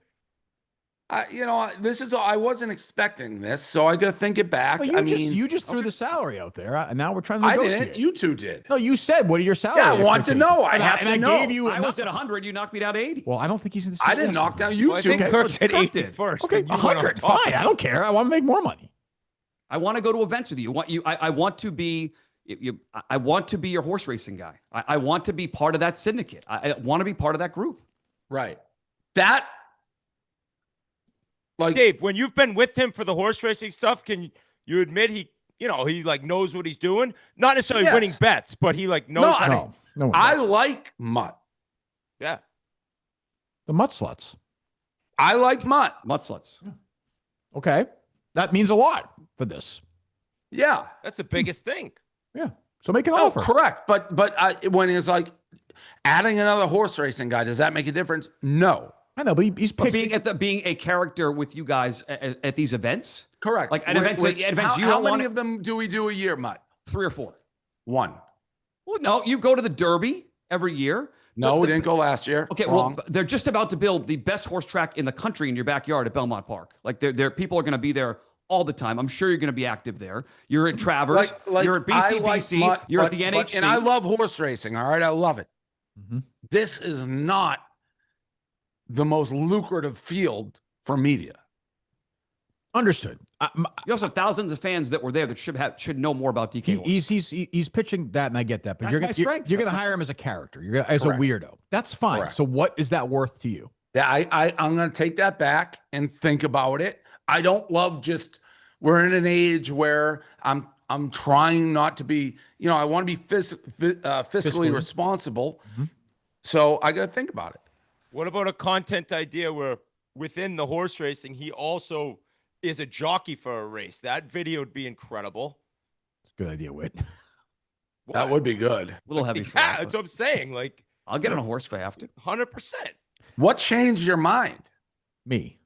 I wasn't expecting this, so I got to think it back. Well, you just threw the salary out there, and now we're trying to I negotiate. didn't. You two did. No, you said, what are your salary? Yeah, I want to expectations? know. I And have to and know. I gave you. I was at 100. You knocked me down to 80. Well, I don't think he's in the. I didn't knock down you Well, I two. think Kirk's at Kirk 80 did. first. Okay, and you went on 100. top of Fine. it. I don't care. I want to make more money. I want to go to events with you. I want to be. I want to be your horse racing guy. I want to be part of that syndicate. I want to be part of that group. Right. That. Like Dave, when you've been with him for the horse racing stuff, can you admit he like knows what he's doing? Not necessarily Yes. winning bets, but he like knows how to. No. I like Mutt. Yeah. The mutt sluts. I like Mutt. Mudsluts. Okay, that means a lot for this. Yeah. That's the biggest thing. Yeah. So make an Oh, offer. correct. But when it's like adding another horse racing guy, does that make a difference? No. I know, but he's But pitching. being a character with you guys at these events, Correct. Like at events, How you don't many want of them do we do a year, Mutt? 3 or 4. One. Well, no, you go to the Derby every year. No, we didn't go last year. Okay, Wrong. well, they're just about to build the best horse track in the country in your backyard at Belmont Park. Like, people are going to be there all the time. I'm sure you're going to be active there. You're at Travers. you're at I like BCBC. Mutt, you're at but- the NHC. and I love horse racing. All right, I love it. Mhm. This is not the most lucrative field for media. Understood. You also have thousands of fans that were there that should know more about DK. Horse. He's pitching that, and I get that. But That's you're my gonna strength. you're gonna That's my- hire him as a character. You're gonna, as Correct. a weirdo. That's fine. Correct. So what is that worth to you? Yeah, I'm going to take that back and think about it. I don't love just. We're in an age where I'm trying not to be. I want to be fiscally responsible. Mm-hmm. So I got to think about it. What about a content idea where within the horse racing, he also is a jockey for a race? That video would be incredible. Good idea, Whit. That would be good. A little heavy. For Yeah, that, that's what I'm saying. Like, I'll get on a horse if I have to. 100%. What changed your mind? Me.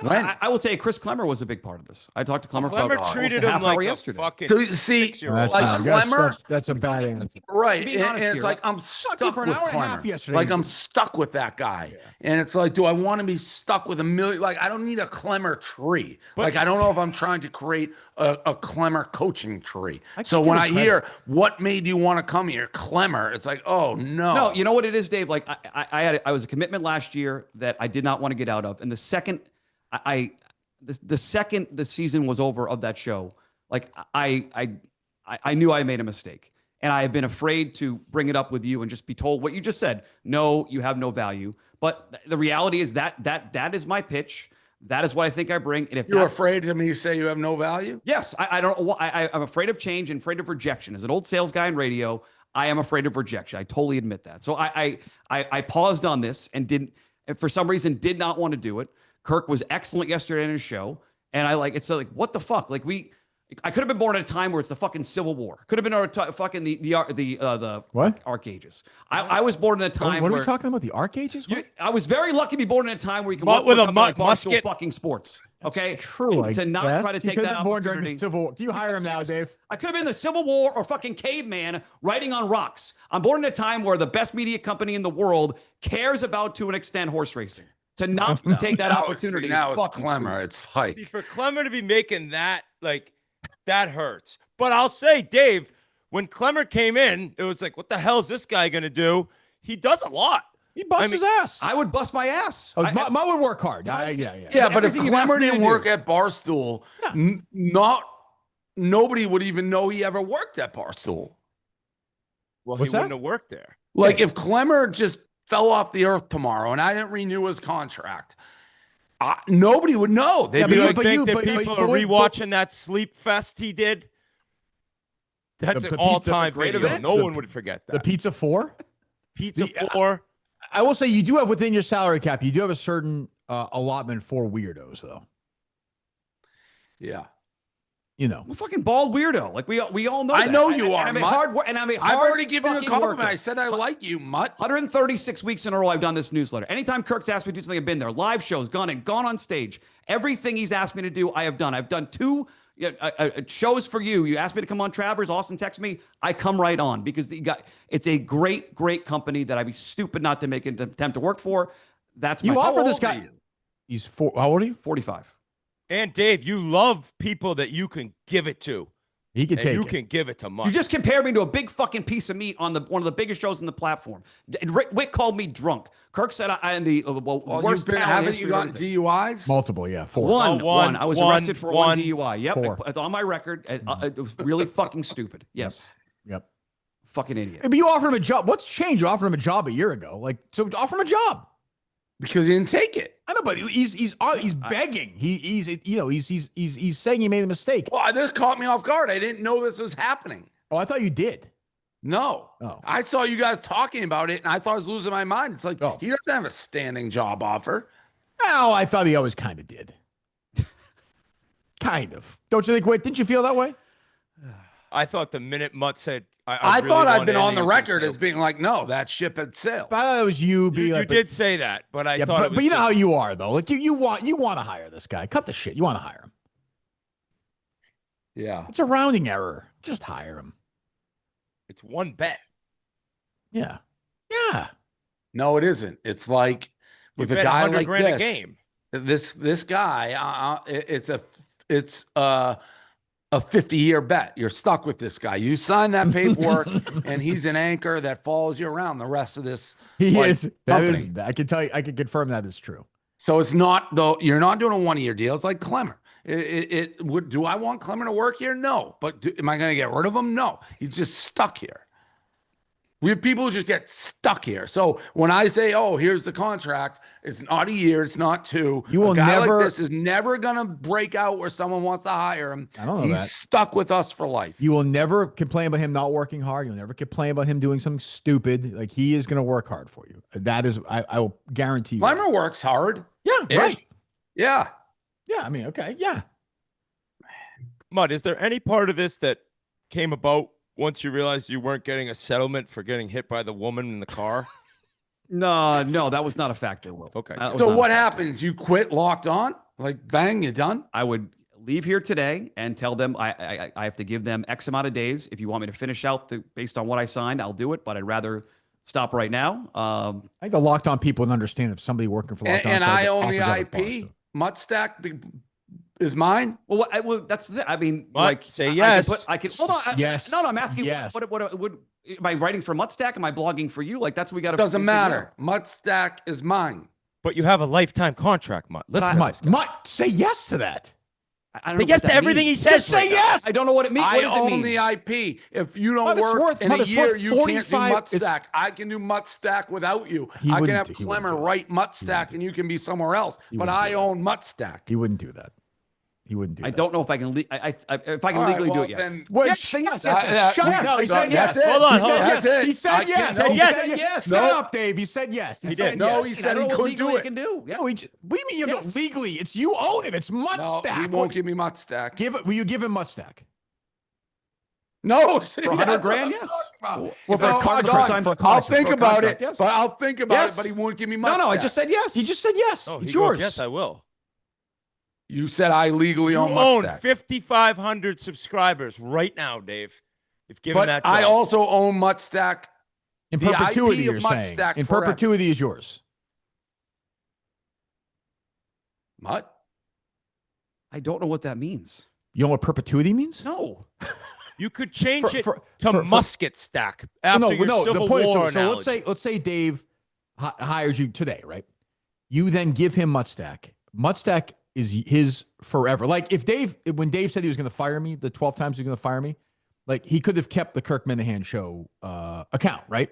No, I will say Chris Klemmer was a big part of this. I talked to Klemmer for Klemmer about treated almost a him half like hour a yesterday. fucking So, see, 6-year-old. like Klemmer, that's a bad answer. right? Being honest And it's here, like I'm Stuck stuck for an with hour and a half Klemmer. yesterday. Like I'm stuck with that guy, and it's like, do I want to be stuck with a million? Like I don't need a Klemmer tree. Like I don't know if I'm trying to create a Klemmer coaching tree. So when I hear what made you want to come here, Klemmer, it's like, oh no. No, you know what it is, Dave? Like I was a commitment last year that I did not want to get out of, and the second the second the season was over of that show, like I knew I made a mistake, and I have been afraid to bring it up with you and just be told what you just said. No, you have no value. But the reality is that is my pitch. That is what I think I bring. And if you're afraid of me to say you have no value, yes, I don't. I'm afraid of change and afraid of rejection. As an old sales guy in radio, I am afraid of rejection. I totally admit that. So I paused on this and for some reason did not want to do it. Kirk was excellent yesterday in his show, and it's like what the fuck? Like I could have been born at a time where it's the fucking Civil War. Could have been fucking the what? Arc Ages. I was born in a time. What are we talking about? The Arc Ages? I was very lucky to be born in a time where you can What, walk with with a a like musket? fucking sports. Okay, True. to not try to take that born during opportunity. the Civil War. Do you hire him now, Dave? I could have been the Civil War or fucking caveman writing on rocks. I'm born in a time where the best media company in the world cares about, to an extent, horse racing. To not take that opportunity. Now it's fucking Klemmer. It's like For Klemmer to be making that, like, that hurts. But I'll say, Dave, when Klemmer came in, it was like, what the hell is this guy going to do? He does a lot. He busts his ass. I would bust my ass. Ma would work hard. Yeah. but if everything you've asked Klemmer me to didn't do. work at Barstool, nobody would even know he ever worked at Barstool. Well, What's he that? wouldn't have worked there. Like if Klemmer just fell off the earth tomorrow and I didn't renew his contract, nobody would know. They'd be like, Think that people are rewatching that Sleep Fest he did? That's an all-time great video. event? No one would forget that. The Pizza 4? Pizza 4. I will say you do have within your salary cap, you do have a certain allotment for weirdos, though. yeah. You know. I'm a fucking bald weirdo. Like we all know. I that. know you are, I'm a Mutt. hard work, and I'm a hard I've already given you a fucking compliment. worker. I said I like you, Mutt. 136 weeks in a row I've done this newsletter. Anytime Kirk's asked me to do something, I've been there. Live shows, gone on stage. Everything he's asked me to do, I have done. I've done 2 shows for you. You asked me to come on Travers. Austin texted me. I come right on because it's a great company that I'd be stupid not to make an attempt to work for. That's my You offer how this old guy. are you? He's 4. How old are you? 45. And Dave, you love people that you can give it to. He can And take you it. can give it to Mutt. You just compared me to a big fucking piece of meat on one of the biggest shows in the platform. Wick called me drunk. Kirk said I am the worst talent in Haven't history you of gotten everything. DUIs? Multiple, yeah. 4. One. I was arrested for one DUI. Yep. 4. It's on my record. It was really fucking stupid. Yes. Yep. Fucking idiot. But you offered him a job. What's changed? You offered him a job a year ago. So offer him a job. Because he didn't take it. I know, but he's begging. He's saying he made a mistake. Well, this caught me off guard. I didn't know this was happening. Oh, I thought you did. No. Oh. I saw you guys talking about it, and I thought I was losing my mind. It's like, he doesn't have a standing job offer. Oh, I thought he always kind of did. Kind of. Don't you think? Wait, didn't you feel that way? I thought the minute Mutt said, I really thought I'd want been to on end the these record things. as being like, no, that ship had sailed. I thought it was you being You like, did say that, but I thought it was but you know just- how you are though. Like you want to hire this guy. Cut the shit. You want to hire him. Yeah. It's a rounding error. Just hire him. It's one bet. Yeah. Yeah. No, it isn't. It's like with You a bet guy 100 like grand a this. game. This guy, it's a 50-year bet. You're stuck with this guy. You sign that paperwork, and he's an anchor that follows you around the rest of this. He like, is. That company. is. I can tell you. I can confirm that is true. So it's not though. You're not doing a 1-year deal. It's like Klemmer. It would. Do I want Klemmer to work here? No. But am I going to get rid of him? No. He's just stuck here. We have people who just get stuck here. So when I say, "Oh, here's the contract," it's not a year, it's not 2. You will a guy never- like this is never gonna break out where someone wants to hire him. I don't know He's that. stuck with us for life. You will never complain about him not working hard. You'll never complain about him doing something stupid. Like, he is going to work hard for you. That is, I will guarantee you. Klemmer works hard. Yeah, Ish. right. Yeah. Yeah, I mean, okay, yeah. Mud, is there any part of this that came about once you realized you weren't getting a settlement for getting hit by the woman in the car? No, that was not a factor, Will. Okay. That was So not a what factor. happens? You quit Locked On? Like, bang, you're done? I would leave here today and tell them I have to give them X amount of days. If you want me to finish out based on what I signed, I'll do it. But I'd rather stop right now. I think the Locked On people would understand if somebody working for Locked On And tried I to own offer the to have a IP. Barstool. Muttstack is mine. Well, that's the. I mean, What? like, Say I yes. can hold on. Yes. No, I'm asking. Yes. What would? Am I writing for Muttstack? Am I blogging for you? Like, that's what we got to. Doesn't matter. Muttstack is mine. But you have a lifetime contract, Mud. Listen, Mutt, say yes to that. I don't know say yes what that to everything means. he says. Just say right now. yes. I don't know what it means. I What does it own mean? the IP. If you don't Mud, it's work worth- in Mud, a it's year, worth you can't do 45 Muttstack. I can do Muttstack without you. He I can wouldn't have do- he wouldn't Klemmer do that. write Muttstack and you can be somewhere else. But wouldn't I do that. own Muttstack. He wouldn't do that. He wouldn't do that. I don't know if I can. If I can All right, legally do well, it, yes. then- Wait, Yes, say yes, that- yes, that- shut we- up. No, he so said yes. that's it. Hold on, He hold said on. yes. That's it. He said I yes. can't- He Said said yes. yes. Yes. Shut Nope. up, Dave. He said yes. He said did. No, yes. he And I said don't he know what couldn't do legally I it. can do. Yeah. No, what do you mean you Yes. don't legally? It's you own it. It's No, Muttstack. he won't give me Muttstack. Give it. Will you give him Muttstack? No, For $100,000, yes. Well, If for a it's hard contract, time, for a I'll contract, think for a about contract, it. yes. But I'll think about Yes. it. But he won't give me Muttstack. No, I just said yes. He just said yes. Oh, he it's goes, yours. yes, I will. You said I legally You own own Muttstack. 5,500 subscribers right now, Dave. If given But that I job. also own Muttstack. In The perpetuity, IP of you're saying. Muttstack In forever. perpetuity is yours. Mutt? I don't know what that means. You know what perpetuity means? No. You could change For- it for- to for- musket stack after your Civil The point War is, so analogy. let's say Dave hires you today, right? You then give him Muttstack. Muttstack is his forever. Like when Dave said he was going to fire me, the 12 times he was going to fire me, like he could have kept the Kirk Minahan show account, right?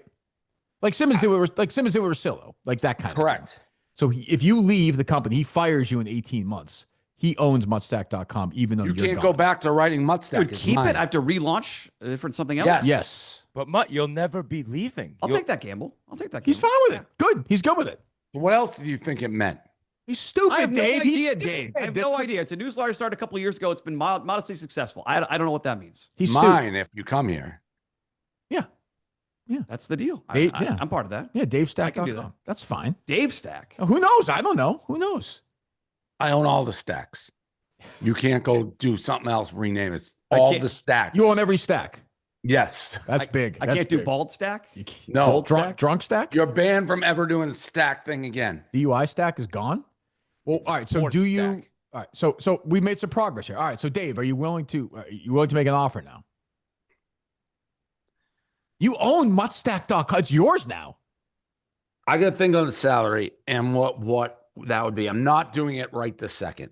Like Simmons did with Russillo, like that kind of thing. Correct. So if you leave the company, he fires you in 18 months. He owns Muttstack.com, even though You you're can't gone. go back to writing Muttstack. Dude, It's keep mine. it. I have to relaunch for something else. Yes. Yes. But Mutt, you'll never be leaving. I'll You'll- take that gamble. I'll take that gamble. He's fine with it. Good. He's good with it. What else do you think it meant? He's stupid, I have no Dave. He's idea, stupid. Dave. I have This- no idea. It's a newsletter started a couple of years ago. It's been modestly successful. I don't know what that means. He's Mine stupid. if you come here. That's the deal. Yeah. I'm part of that. Yeah, I can do DaveStack.com. that. That's fine. Dave Stack. Who knows? I don't know. Who knows? I own all the stacks. You can't go do something else, rename it. It's I all can't- the stacks. You own every stack. Yes. That's big. I That's can't do big. bald stack. You can't- No. Gold drunk, stack? drunk stack? You're banned from ever doing the stack thing again. DUI stack is gone? Well, all right. So sports do you stack. all right. So we made some progress here. All right. So Dave, are you willing to make an offer now? You own Muttstack.com. It's yours now. I got to think on the salary and what that would be. I'm not doing it right this second.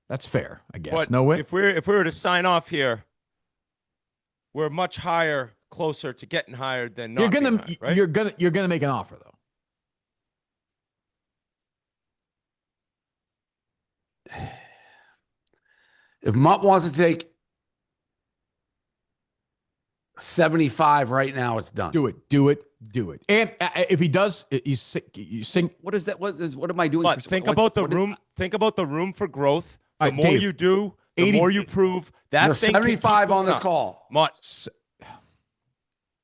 That's fair, I guess. But No way. if we were to sign off here, we're much higher, closer to getting hired than not. You're gonna being hired, right? you're gonna make an offer though. If Mutt wants to take 75 right now, it's done. Do it. Do it. Do it. And if he does, you sing. What is that? What am I doing? But for, think what's- about the what is- room. Think about the room for growth. The All right, more Dave, you do, the 80 more you prove. That You're thing can 75 keep on this going up. call. Mutt,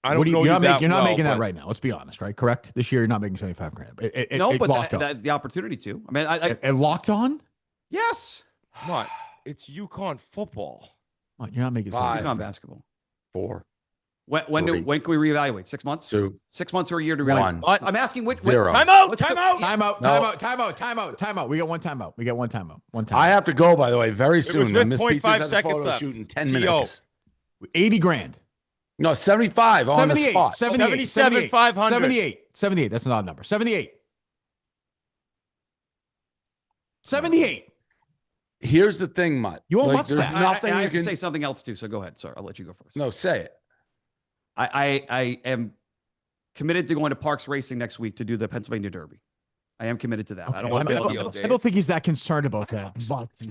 I What don't do you- know you're you not that making, you're not well, making that but right now. Let's be honest, right? Correct. This year, you're not making 75 grand. No, It but locked up. the opportunity to. I mean, I It locked on. yes. Mutt, it's UConn football. What, you're not making Five. 75. UConn basketball. 4, When Three. when can we reevaluate? 6 months? 2, 6 months or a year to 1. reevaluate? Mutt, I'm asking which. Zero. time out. What's Time the- out. Time out. No. Time out. Time out. Time out. Time out. We got one timeout. We got one timeout. One time. I have to go, by the way, very was soon. with Miss 0.5 Peaches has a seconds photo left. shoot in 10 TO. minutes. 80 grand. No, 75 on the 78. spot. 78. 77, 500. 78. 78. That's an odd number. 78. 78. Here's the thing, Mutt. You own there's Muttstack. nothing I you have to can say something else too. So go ahead. Sorry, I'll let you go first. No, say it. I am committed to going to Parks Racing next week to do the Pennsylvania Derby. I am committed to that. I don't I want to don't think he's that concerned about that.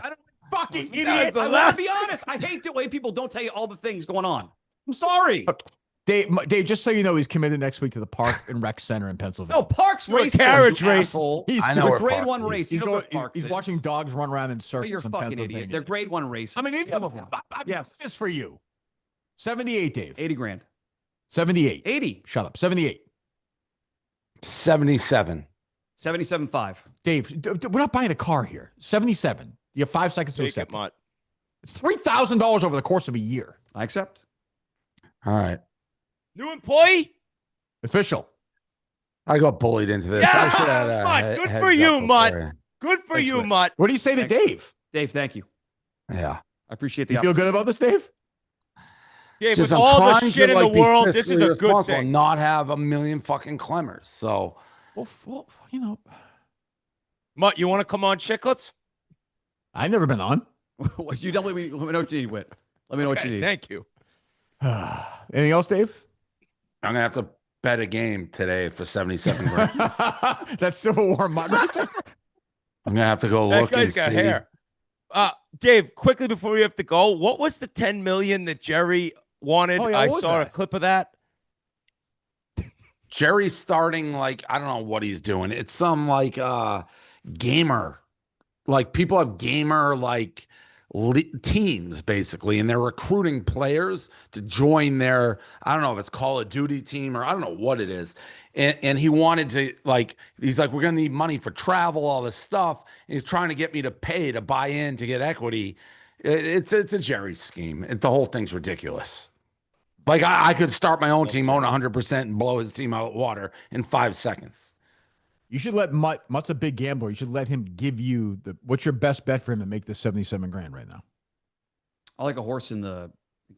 I don't Fucking Guys, idiot. I want to be honest. I hate the way people don't tell you all the things going on. I'm sorry. Dave, just so you know, he's committed next week to the Park and Rec Center in Pennsylvania. No, Parks You're a Racing. carriage you race. asshole. He's I It's know a where grade Parks one is. race. He's, You know going, what Parks he's is. watching dogs run around in But circles. you're a in fucking Pennsylvania. idiot. They're grade one races. I mean, Some of them. Yes. This for you. 78, Dave. 80 grand. 78. 80. Shut up. 78. 77. 77.5. Dave, we're not buying a car here. 77. You have 5 seconds to Take accept it, it. Mutt. It's $3,000 over the course of a year. I accept. All right. New employee? Official. I got bullied into this. Yeah, I should have had a Mutt, good for you, Mutt. Good for Thanks, you, Rich. Mutt. What do you say to Thanks. Dave? Dave, thank you. Yeah. I appreciate the You feel good about this, Dave? Dave, It's with just I'm all the trying shit to, in the like, be world, this is fiscally a good responsible thing. and not have a million fucking Klemmers. So Well, you know, Mutt, you want to come on Chicklets? I've never been on. You let me know what you need, Whit. Let me know what Okay, you need. Thank you. Anything else, Dave? I'm gonna have to bet a game today for 77 grand. That's Civil War Mutt right there. I'm gonna have to go That look and guy's got see. hair. Dave, quickly before we have to go, what was the 10 million that Jerry wanted? Oh, yeah, I what was saw that? a clip of that. Jerry's starting like I don't know what he's doing. It's some like gamer, like people have gamer like teams basically, and they're recruiting players to join their I don't know if it's Call of Duty team or I don't know what it is. And he wanted to like he's like we're gonna need money for travel, all this stuff. And he's trying to get me to pay to buy in to get equity. It's a Jerry scheme. The whole thing's ridiculous. Like I could start my own team, own 100%, and blow his team out of water in 5 seconds. You should let Mutt's a big gambler. You should let him give you what's your best bet for him to make this 77 grand right now? I like a horse in the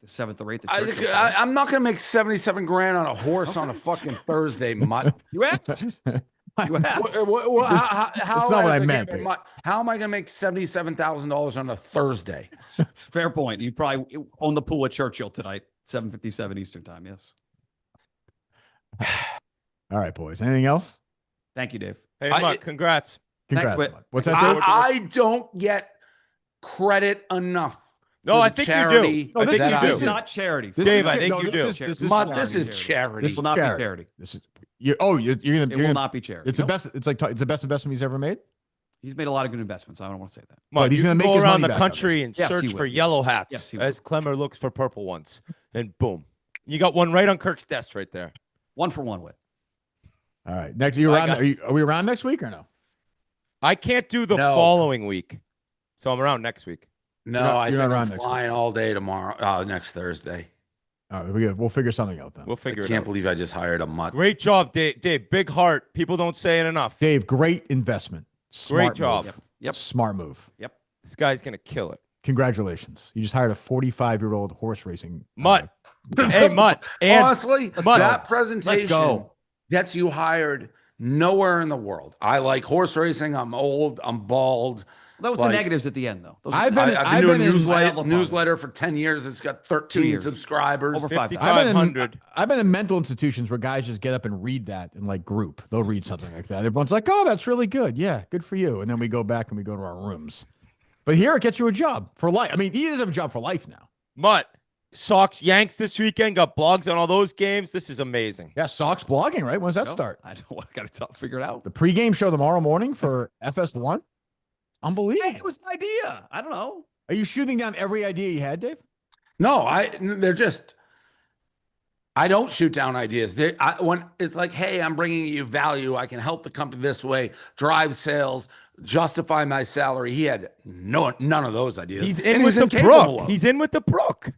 7th or 8th. at Churchill. I'm not gonna make 77 grand on a horse on a fucking Thursday, Mutt. You asked. You asked. How not what I as a meant, gamer, Pete. Mutt, how am I gonna make $77,000 on a Thursday? It's a fair point. You probably own the pool at Churchill tonight, 7:57 Eastern time. Yes. All right, boys. Anything else? Thank you, Dave. Hey, I- Mutt, congrats. Congrats, Whit. Mutt. What's that, Dave? I don't get credit enough. No, for I the think you charity do. I think that you I do. This is not charity. This Dave, is- I think no, you this do. is- this is Mutt, not- this is charity. This will not be charity. This is you're gonna It you're will gonna, not be charity. It's the Nope. best. It's the best investment he's ever made. He's made a lot of good investments. I don't want to say that. Mutt, he's you gonna can make go his around money the back on country and Yes, he search will. for Yes. yellow hats Yes, he will. as Klemmer looks for purple ones. And boom. You got one right on Kirk's desk right there. 1 for 1 with. All right. Next, you I around? got Are we around next week or no? I can't do the No. following week. So I'm around next week. No, You're not- I you're think not around I'm next flying all day tomorrow. Next Thursday. All right, we'll figure something out then. We'll I figure it can't out. believe I just hired a Mutt. Great job, Dave. Dave, big heart. People don't say it enough. Dave, great investment. Smart job. move. Yep. Smart move. Yep. This guy's going to kill it. Congratulations. You just hired a 45-year-old horse racing. Mutt. Hey, Mutt. And Honestly, Mutt. that presentation go. gets you hired nowhere in the world. I like horse racing. I'm old. I'm bald. That was Like, the negatives at the end, though. Those are- I've been- I've been doing in- newsletter for 10 years. It's got 13 years. subscribers. Over 5,000. 5,500. I've been in mental institutions where guys just get up and read that in like group. They'll read something like that. Everyone's like, "Oh, that's really good. Yeah, good for you." And then we go back and we go to our rooms. But here it gets you a job for life. I mean, he does have a job for life now. Mutt. Sox Yanks this weekend. Got blogs on all those games. This is amazing. Yeah, Sox blogging, right? When does that No, start? I don't. I got to figure it out. The pregame show tomorrow morning for FS1. Unbelievable. It was an idea. I don't know. Are you shooting down every idea you had, Dave? No, they're just. I don't shoot down ideas. When it's like, hey, I'm bringing you value. I can help the company this way, drive sales, justify my salary. He had none of those ideas. He's in And with the incapable Brook. of. He's in with the Brook.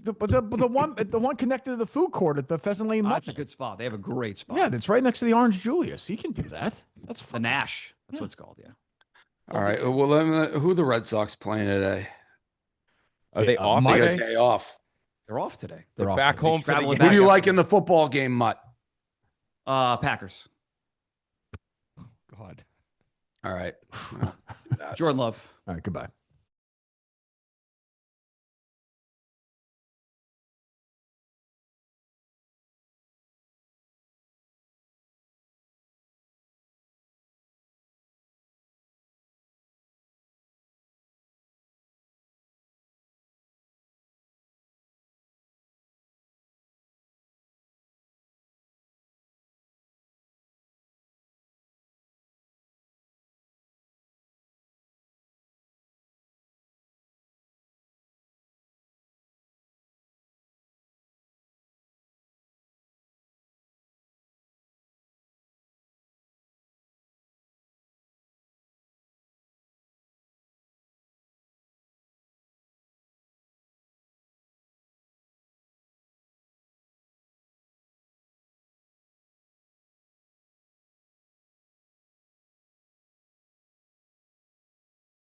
But the one connected to the food court at the Pheasant Lane Mall. That's a good spot. They have a great spot. Yeah, that's right next to the Orange Julius. He can do that. That's The fun. Nash. That's what it's called. Yeah. All right. Well, who are the Red Sox playing today? Are they off? They got Monday? a day off. They're off today. They're off back today. home for the Traveling game. Who do you back like after- in the football game, Mutt? Packers. God. All right. Jordan Love. All right, goodbye.